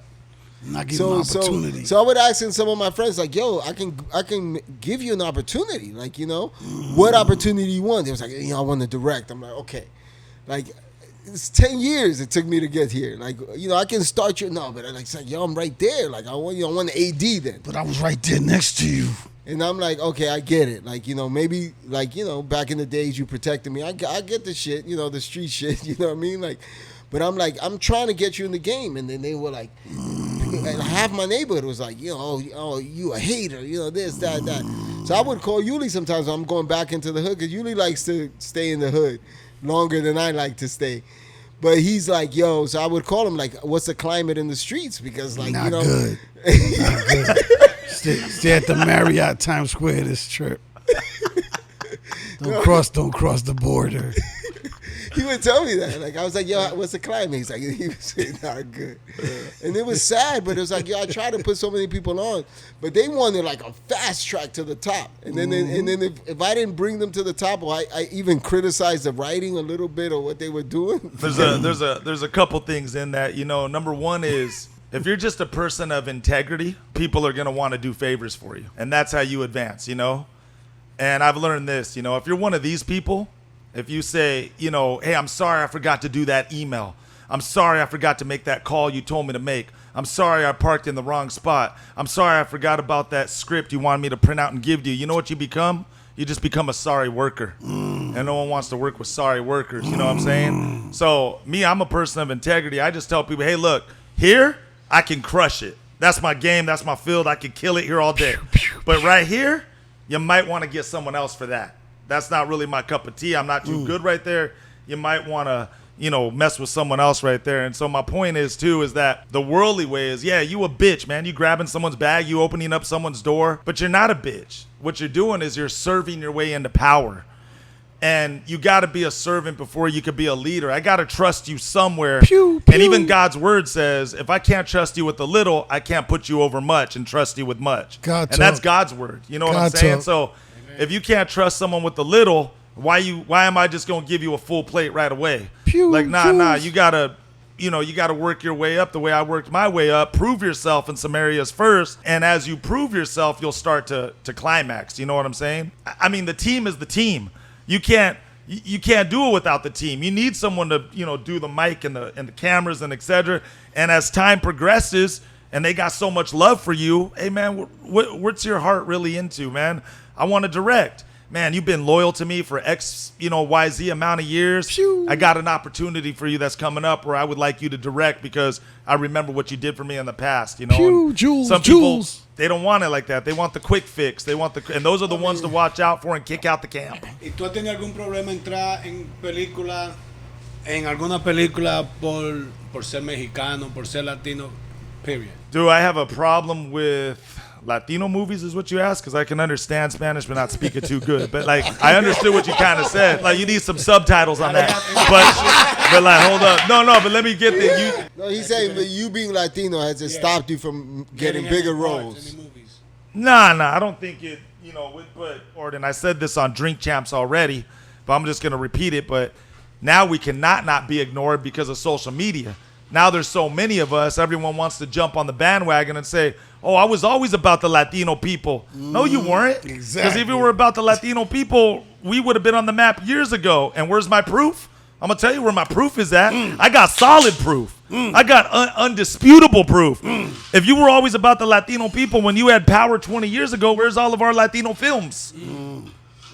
not give me an opportunity. So I would ask some of my friends, like, yo, I can give you an opportunity. Like, you know, what opportunity you want? They was like, you know, I want to direct. I'm like, okay. Like, it's 10 years it took me to get here. Like, you know, I can start you. No, but it's like, yo, I'm right there. Like, I want the AD then. But I was right there next to you. And I'm like, okay, I get it. Like, you know, maybe, like, you know, back in the days you protected me. I get the shit, you know, the street shit, you know what I mean? Like, but I'm like, I'm trying to get you in the game. And then they were like, and half my neighborhood was like, you know, oh, you a hater, you know, this, that, that. So I would call Yuli sometimes when I'm going back into the hood, because Yuli likes to stay in the hood longer than I like to stay. But he's like, yo, so I would call him like, what's the climate in the streets? Because, like, Not you know. good. Not good. Stay at the Marriott Times Square this trip. Don't cross the border. He would tell me that. Like I was like, yo, what's the climate? He's like, he was saying not good. And it was sad, but it was like, yo, I tried to put so many people on, but they wanted like a fast track to the top. And then if I didn't bring them to the top, or I even criticized the writing a little bit or what they were doing. There's a couple things in that. Number one is, if you're just a person of integrity, people are going to want to do favors for you. And that's how you advance, And I've learned this, if you're one of these people, if you say, hey, I'm sorry I forgot to do that email. I'm sorry I forgot to make that call you told me to make. I'm sorry I parked in the wrong spot. I'm sorry I forgot about that script you wanted me to print out and give to you. You know what you become? You just become a sorry worker. And no one wants to work with sorry workers, you know what I'm saying? So me, I'm a person of integrity. I just tell people, hey, look, here, I can crush it. That's my game. That's my field. I can kill it here all day. But right here, you might want to get someone else for that. That's not really my cup of tea. I'm not too good right there. You might want to, mess with someone else right there. And so my point is, too, is that the worldly way is, yeah, you a bitch, man. You grabbing someone's bag, you opening up someone's door, but you're not a bitch. What you're doing is you're serving your way into power. And you got to be a servant before you could be a leader. I got to trust you somewhere. Pew, pew. And even God's word says, if I can't trust you with the little, I can't put you over much and trust you with much. God and that's God's word. You know what I'm saying? So if you can't trust someone with the little, why am I just going to give you a full plate right away? Pew, Nah, you got to work your way up the way I worked my way up. Prove yourself in some areas first. And as you prove yourself, you'll start to climax. You know what I'm saying? I mean, the team is the team. You can't do it without the team. You need someone to, do the mic and the cameras and et cetera. And as time progresses and they got so much love for you, hey man, what's your heart really into, man? I want to direct. Man, you've been loyal to me for X, YZ amount of years. Phew. I got an opportunity for you that's coming up where I would like you to direct because I remember what you did for me in the past, Pew, Jules, some Jules. people, they don't want it like that. They want the quick fix. And those are the ones to watch out for and kick out the camp. ¿Y tú has tenido algún problema entrar en alguna película por ser mexicano, por ser latino, period? Do I have a problem with Latino movies is what you asked? Because I can understand Spanish but not speak it too good. But I understood what you kind of said. You need some subtitles on that. But hold up. No, but let me get the No, he's saying that you being Latino has it stopped you from getting bigger roles. Nah, I don't think it, but and I said this on Drink Champs already, but I'm just going to repeat it. But now we cannot not be ignored because of social media. Now there's so many of us, everyone wants to jump on the bandwagon and say, oh, I was always about the Latino people. No, you weren't. Exactly. Because if you were about the Latino people, we would have been on the map years ago. And where's my proof? I'm going to tell you where my proof is at. I got solid proof. I got undisputable proof. If you were always about the Latino people when you had power 20 years ago, where's all of our Latino films?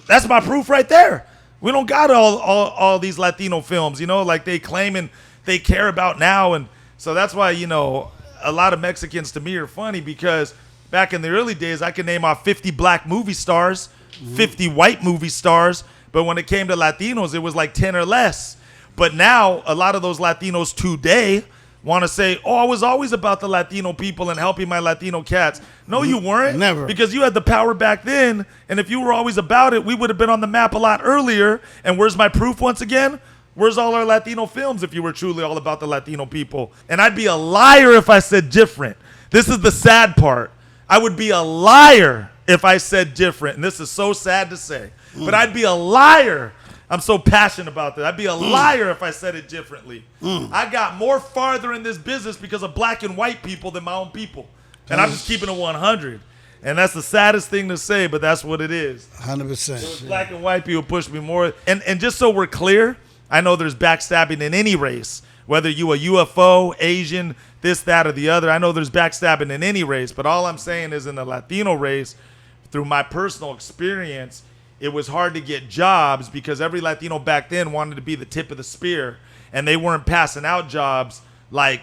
That's my proof right there. We don't got all these Latino films, like they claim and they care about now. And so that's why, a lot of Mexicans to me are funny because back in the early days, I could name off 50 black movie stars, 50 white movie stars. But when it came to Latinos, it was like 10 or less. But now a lot of those Latinos today want to say, oh, I was always about the Latino people and helping my Latino cats. No, you weren't. Never. Because you had the power back then. And if you were always about it, we would have been on the map a lot earlier. And where's my proof once again? Where's all our Latino films if you were truly all about the Latino people? And I'd be a liar if I said different. This is the sad part. I would be a liar if I said different. And this is so sad to say. But I'd be a liar. I'm so passionate about that. I'd be a liar if I said it differently. I got more farther in this business because of black and white people than my own people. And I'm just keeping it 100. And that's the saddest thing to say, but that's what it is. 100%. Black and white people push me more. And just so we're clear, I know there's backstabbing in any race, whether you a UFO, Asian, this, that, or the other. I know there's backstabbing in any race, but all I'm saying is in the Latino race, through my personal experience, it was hard to get jobs because every Latino back then wanted to be the tip of the spear, and they weren't passing out jobs like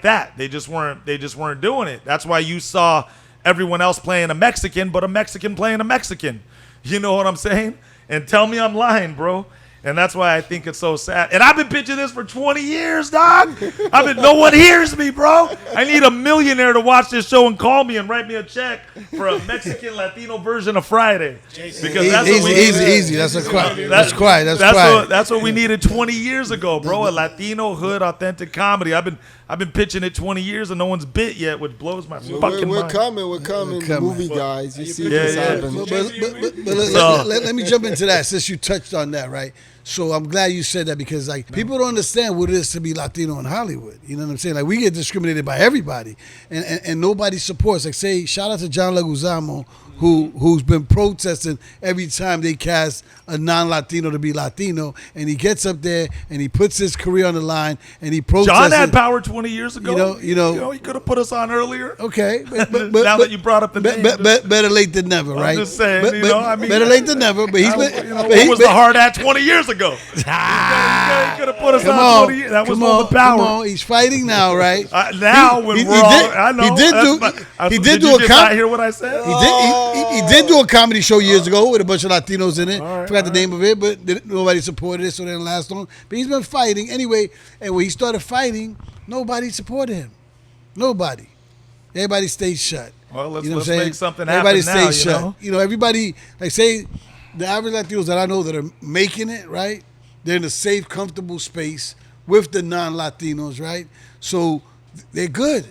that. They just weren't doing it. That's why you saw everyone else playing a Mexican, but a Mexican playing a Mexican. You know what I'm saying? And tell me I'm lying, bro. And that's why I think it's so sad. And I've been pitching this for 20 years, dog. No one hears me, bro. I need a millionaire to watch this show and call me and write me a check for a Mexican Latino version of Friday. Because that's easy. That's quiet. That's what we needed 20 years ago, bro. A Latino hood authentic comedy. I've been pitching it 20 years and no one's bit yet, which blows my fucking mind. We're coming. Movie guys. You see this happen. But let me jump into that since you touched on that, right? So I'm glad you said that because like people don't understand what it is to be Latino in Hollywood. You know what I'm saying? Like we get discriminated by everybody, and nobody supports. Like say, shout out to John Leguizamo, who's been protesting every time they cast a non-Latino to be Latino, and he gets up there and he puts his career on the line and he protests. John had power 20 years ago. You know, he could have put us on earlier. Okay, but now that you brought up the name, better late than never, right? I'm just saying, better late than never. But he's been. What was the hard at 20 years ago? He could have put us on 20 years. That was all the power. Come on, he's fighting now, right? He did do a comedy. Hear what I said? He did do a comedy show years ago with a bunch of Latinos in it. Forgot the name of it, but nobody supported it, so it didn't last long. But he's been fighting anyway. And when he started fighting, nobody supported him. Nobody. Everybody stayed shut. Well, let's make something happen now. Everybody stayed shut. You know, everybody, like say, the average Latinos that I know that are making it, right? They're in a safe, comfortable space with the non-Latinos, right? So they're good.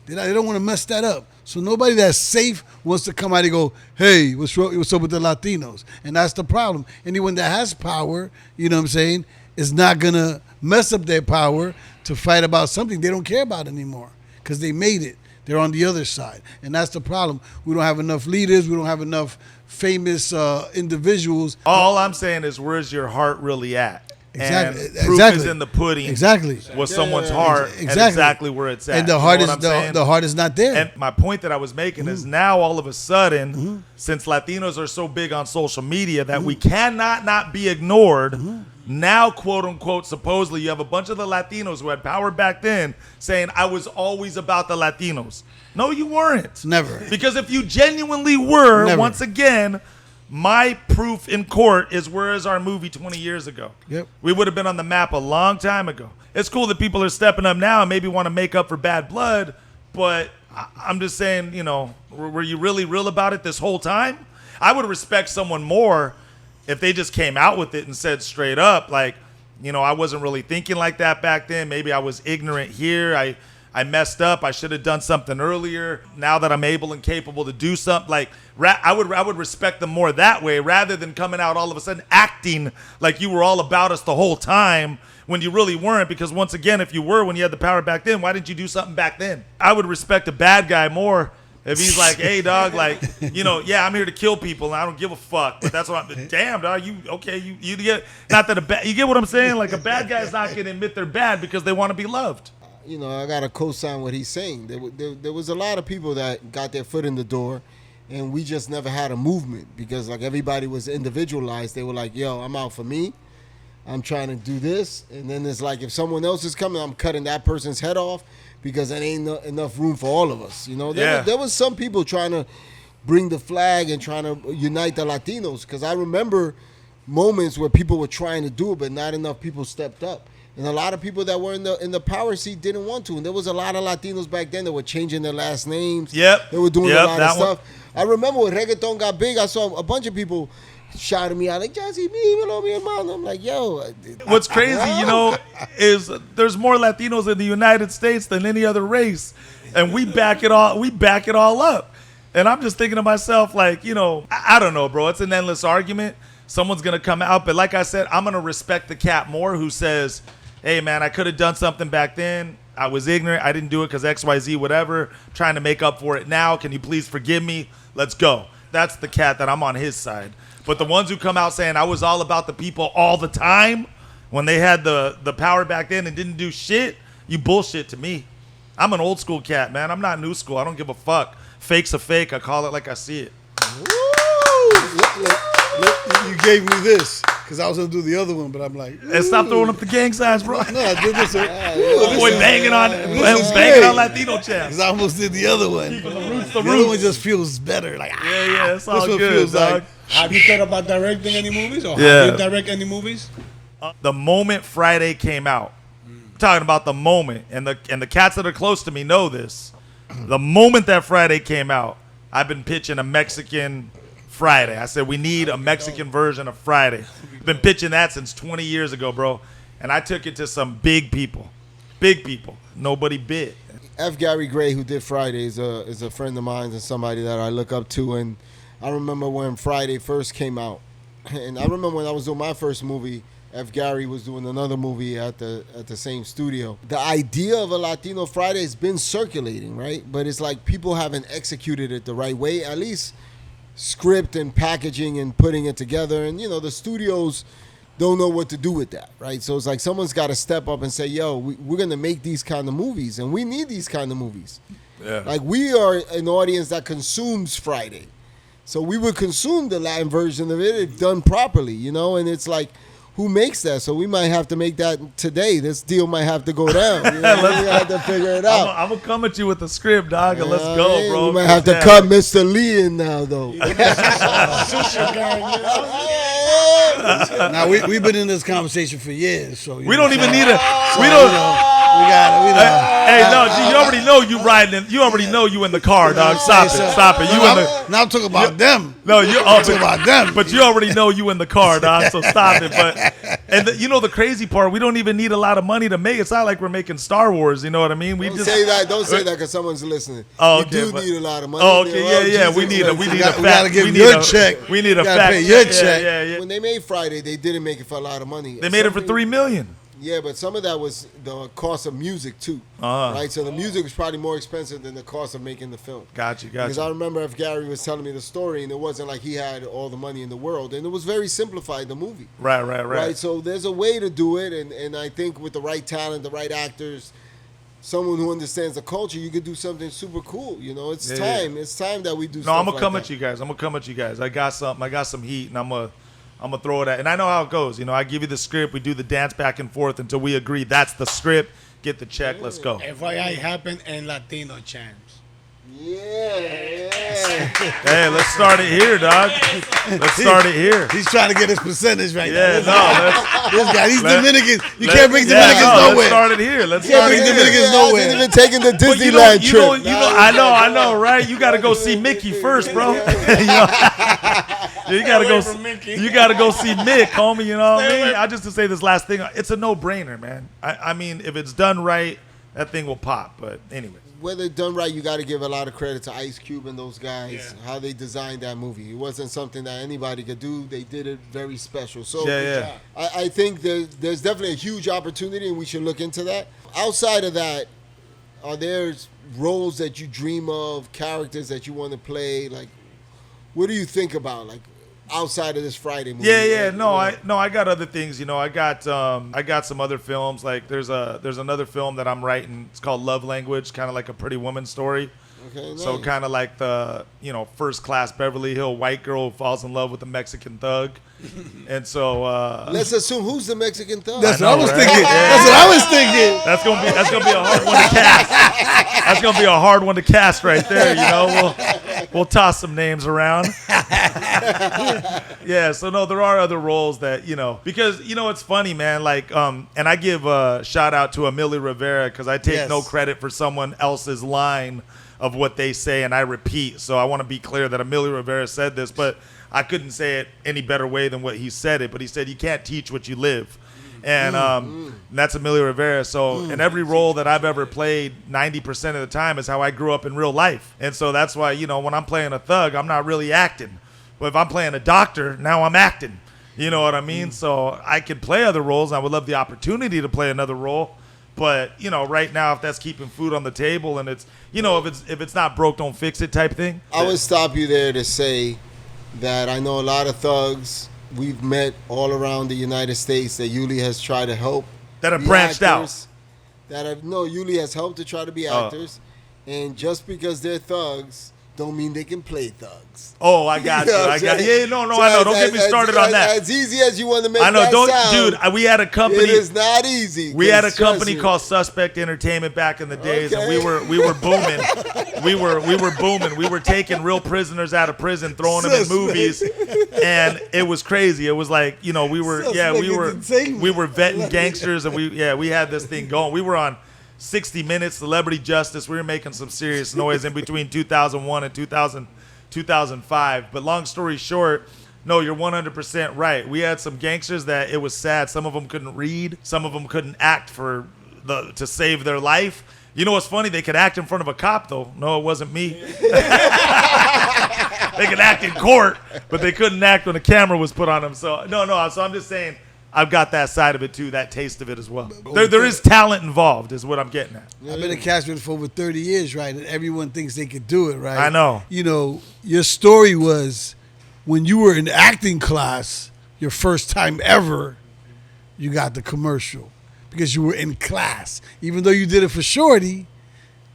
They don't want to mess that up. So nobody that's safe wants to come out and go, hey, what's up with the Latinos? And that's the problem. Anyone that has power, you know what I'm saying, is not going to mess up their power to fight about something they don't care about anymore because they made it. They're on the other side. And that's the problem. We don't have enough leaders. We don't have enough famous individuals. All I'm saying is, where's your heart really at? Exactly. And proof is in the pudding. Exactly. Was someone's heart and exactly where it's at. And the heart the heart is not there. And my point that I was making is now all of a sudden, since Latinos are so big on social media that we cannot not be ignored, now, quote unquote, supposedly you have a bunch of the Latinos who had power back then saying, I was always about the Latinos. No, you weren't. Never. Because if you genuinely were, once again, my proof in court is where is our movie 20 years ago? Yep. We would have been on the map a long time ago. It's cool that people are stepping up now and maybe want to make up for bad blood, but I'm just saying, you know, were you really real about it this whole time? I would respect someone more if they just came out with it and said straight up, like, you know, I wasn't really thinking like that back then. Maybe I was ignorant here. I messed up. I should have done something earlier. Now that I'm able and capable to do something, like I would respect them more that way rather than coming out all of a sudden acting like you were all about us the whole time when you really weren't. Because once again, if you were when you had the power back then, why didn't you do something back then? I would respect a bad guy more if he's like, hey, dog, like, you know, yeah, I'm here to kill people and I don't give a fuck. But that's what I'm, damn, dog, you get, not that you get what I'm saying? Like a bad guy's not going to admit they're bad because they want to be loved. You know, I got to co-sign what he's saying. There was a lot of people that got their foot in the door, and we just never had a movement because, like, everybody was individualized. They were like, yo, I'm out for me. I'm trying to do this. And then it's like if someone else is coming, I'm cutting that person's head off because there ain't enough room for all of us. You know, there was some people trying to bring the flag and trying to unite the Latinos because I remember moments where people were trying to do it, but not enough people stepped up. And a lot of people that were in the power seat didn't want to. And there was a lot of Latinos back then that were changing their last names. Yep. They were doing a lot of stuff. I remember when reggaeton got big, I saw a bunch of people shouting me out like, Jessy, mi hermano. I'm like, yo. What's crazy, you know, is there's more Latinos in the United States than any other race. And we back it all up. And I'm just thinking to myself, like, you know, I don't know, bro. It's an endless argument. Someone's going to come out. But like I said, I'm going to respect the cat more who says, hey, man, I could have done something back then. I was ignorant. I didn't do it because XYZ, whatever. I'm trying to make up for it now. Can you please forgive me? Let's go. That's the cat that I'm on his side. But the ones who come out saying I was all about the people all the time when they had the power back then and didn't do shit, you bullshit to me. I'm an old school cat, man. I'm not new school. I don't give a fuck. Fake's a fake. I call it like I see it. You gave me this because I was going to do the other one, but I'm like, and stop throwing up the gang signs, bro. No, I did this. Boy, banging on Latino Champs. Because I almost did the other one. The other one just feels better. Like, yeah, it's all good, dog. Have you thought about directing any movies? Or have you direct any movies? The moment Friday came out, I'm talking about the moment, and the cats that are close to me know this. The moment that Friday came out, I've been pitching a Mexican Friday. I said, we need a Mexican version of Friday. I've been pitching that since 20 years ago, bro. And I took it to some big people. Big people. Nobody bit. F. Gary Gray, who did Friday, is a friend of mine and somebody that I look up to. And I remember when Friday first came out. And I remember when I was doing my first movie, F. Gary was doing another movie at the same studio. The idea of a Latino Friday has been circulating, right? But it's like people haven't executed it the right way, at least script and packaging and putting it together. And, you know, the studios don't know what to do with that, right? So it's like someone's got to step up and say, yo, we're going to make these kind of movies, and we need these kind of movies. Yeah. Like, we are an audience that consumes Friday. So we would consume the Latin version of it if done properly, you know? And it's like, who makes that? So we might have to make that today. This deal might have to go down. You know? We have to figure it out. I'm going to come at you with the script, dog, and let's go, bro. We might have to cut Mr. Lee in now, though. Now we've been in this conversation for years, so We don't even need a. So, We don't. we got it. Hey, no, G, you already know you riding. You already know you in the car, dog. Stop it. Stop it. You in the. Now I'm talking about them. No, you I'm talking about them. But you already know you in the car, dog. So stop it. But you know the crazy part, we don't even need a lot of money to make. It's not like we're making Star Wars. You know what I mean? We Don't just say that. Don't say that because someone's listening. Oh, You okay, do but- need a lot of money. Oh, okay, yeah. We need a We fact. gotta give we your need a check. We need a You gotta fact. pay your check. check. Yeah. When they made Friday, they didn't make it for a lot of money. They made it for $3 million. Yeah, but some of that was the cost of music too, Uh-huh. right? So the music was probably more expensive than the cost of making the film. Gotcha. Because I remember if Gary was telling me the story, and it wasn't like he had all the money in the world, and it was very simplified, the movie. Right. So there's a way to do it, and I think with the right talent, the right actors, someone who understands the culture, you could do something super cool. You know, it's time. Yeah. It's time that we do. No, I'm gonna like come that. at you guys. I'm gonna come at you guys. I got some heat, and I'm gonna throw it at. And I know how it goes. You know, I give you the script. We do the dance back and forth until we agree that's the script. Get the check. Let's go. FYI happened in Latino Champs. Yeah. Hey, let's start it here, dog. Let's start it here. He's trying to get his percentage right Yeah, now. no. This guy, he's Let- Dominicans. You can't bring Dominicans Let's nowhere. start it here. Let's Yeah, start bring it here. Dominicans I nowhere. wasn't even taking the But Disneyland trip. I know, right? You got to go see Mickey first, bro. You gotta go. You gotta go see Mick, homie. You know what I mean? I just to say this last thing. It's a no-brainer, man. I mean, if it's done right, that thing will pop. But anyway. Whether done right, you got to give a lot of credit to Ice Cube and those guys, how they designed that movie. It wasn't something that anybody could do. They did it very special. So Yeah. I think there's definitely a huge opportunity, and we should look into that. Outside of that, are there roles that you dream of, characters that you want to play? Like, what do you think about, like, outside of this Friday movie? Yeah. I got other things. You know, I got some other films. Like there's another film that I'm writing. It's called Love Language, kind of like a Pretty Woman story. Okay, nice. So kind of like the, you know, first class Beverly Hill white girl who falls in love with a Mexican thug. And so Let's assume who's the Mexican thug. That's I what I know, was right? thinking. Yeah. That's what I was thinking. that's gonna be a hard one to cast. That's gonna be a hard one to cast right there. You know, we'll toss some names around. Yeah. So no, there are other roles that, you know, because you know it's funny, man. Like and I give a shout out to Emilio Rivera because I take no credit for someone else's line of what they say and I repeat. So I want to be clear that Emilio Rivera said this, but I couldn't say it any better way than what he said it. But he said you can't teach what you live. And that's Emilio Rivera. So in every role that I've ever played, 90% of the time is how I grew up in real life. And so that's why, you know, when I'm playing a thug, I'm not really acting. But if I'm playing a doctor, now I'm acting. You know what I mean? So I could play other roles. I would love the opportunity to play another role. But, you know, right now, if that's keeping food on the table and it's, you know, if it's not broke, don't fix it type thing. I would stop you there to say that I know a lot of thugs we've met all around the United States that Yuli has tried to help. That have be branched actors, Yuli has helped to try to be actors. And just because they're thugs don't mean they can play thugs. Oh, I got you. know what I I'm got. saying? Yeah, no, So I know. Don't get me started on that. As easy as you want to make I know. that Don't, sound, dude. We had a company. it is not easy. We had a 'cause company trust me. called Suspect Entertainment back in the days, and Okay. we were booming. we were booming. We were taking real prisoners out of prison, throwing them in Suspect. movies, and it was crazy. It was like, we were Suspect Entertainment. we were vetting gangsters, and we had this thing going. We were on 60 Minutes, Celebrity Justice. We were making some serious noise in between 2001 and 2005. But long story short, no, you're 100% right. We had some gangsters that it was sad. Some of them couldn't read. Some of them couldn't act to save their life. You know what's funny? They could act in front of a cop, though. No, it wasn't me. They could act in court, but they couldn't act when the camera was put on them. So, no. So I'm just saying, I've got that side of it, too, that taste of it as well. There is talent involved, is what I'm getting at. I've been a castman for over 30 years, right? And everyone thinks they could do it, right? I know. You know, your story was when you were in acting class, your first time ever, you got the commercial because you were in class. Even though you did it for Shorty,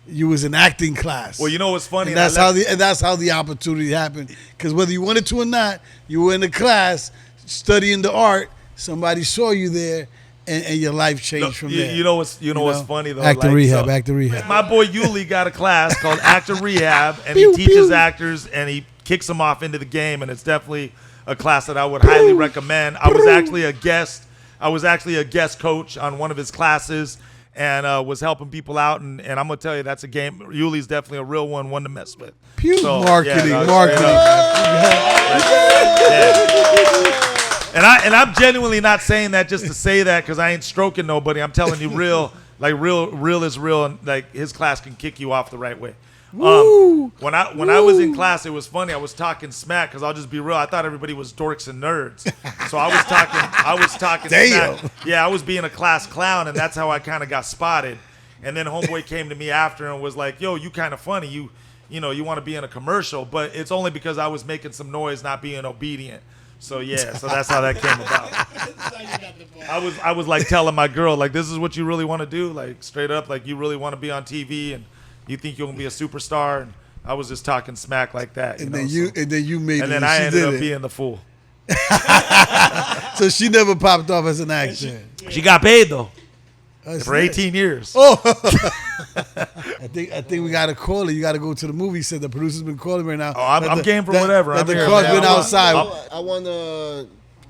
you was in acting class. Well, you know what's funny? And that's how the opportunity happened. Because whether you wanted to or not, you were in the class studying the art. Somebody saw you there, and your life changed from there. You know what's funny though? Actor rehab. My boy Yuli got a class called Actor Rehab, and Pew, he teaches pew. actors and he kicks them off into the game, and it's definitely a class that I would highly recommend. I was actually a guest coach on one of his classes, and was helping people out, and I'm gonna tell you, that's a game. Yuli's definitely a real one to mess with. Pew. So, Marketing. And I'm genuinely not saying that just to say that because I ain't stroking nobody. I'm telling you, real is real, and like his class can kick you off the right way. When I was in class, it was funny. I was talking smack because I'll just be real. I thought everybody was dorks and nerds, so I was talking Damn. smack. Yeah, I was being a class clown, and that's how I kind of got spotted. And then homeboy came to me after and was like, "Yo, you kind of funny. You want to be in a commercial, but it's only because I was making some noise, not being obedient." So that's how that came about. I was like telling my girl, like, this is what you really want to do, like straight up, like you really want to be on TV and you think you're gonna be a superstar, and I was just talking smack like that. And then you made it. and then I ended up being the fool. So she never popped off as an actor. She got paid though That's for it. 18 years. Oh, I think we gotta call it. You gotta go to the movie set. The producer's been calling right now. Oh, I'm game for whatever. I'm The here, car's man. been outside. I want to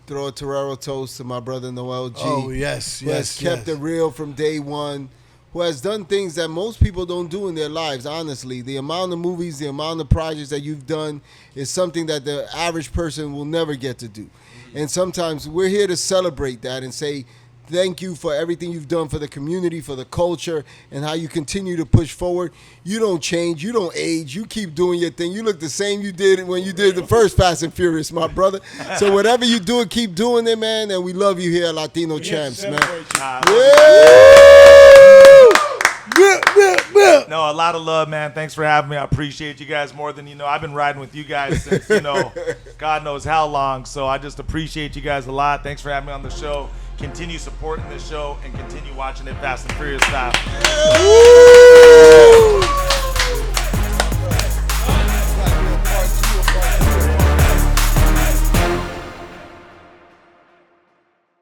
throw a Terrero toast to my brother Noel G. Oh yes, who has kept it real from day one, who has done things that most people don't do in their lives, honestly. The amount of movies, the amount of projects that you've done is something that the average person will never get to do. And sometimes we're here to celebrate that and say thank you for everything you've done for the community, for the culture, and how you continue to push forward. You don't change. You don't age. You keep doing your thing. You look the same you did when you did the first Fast and Furious, my brother. So whatever you do, keep doing it, man. And we love you here at Latino Champs, man. No, a lot of love, man. Thanks for having me. I appreciate you guys more than you know. I've been riding with you guys since, God knows how long. So I just appreciate you guys a lot. Thanks for having me on the show. Continue supporting the show and continue watching it Fast and Furious style.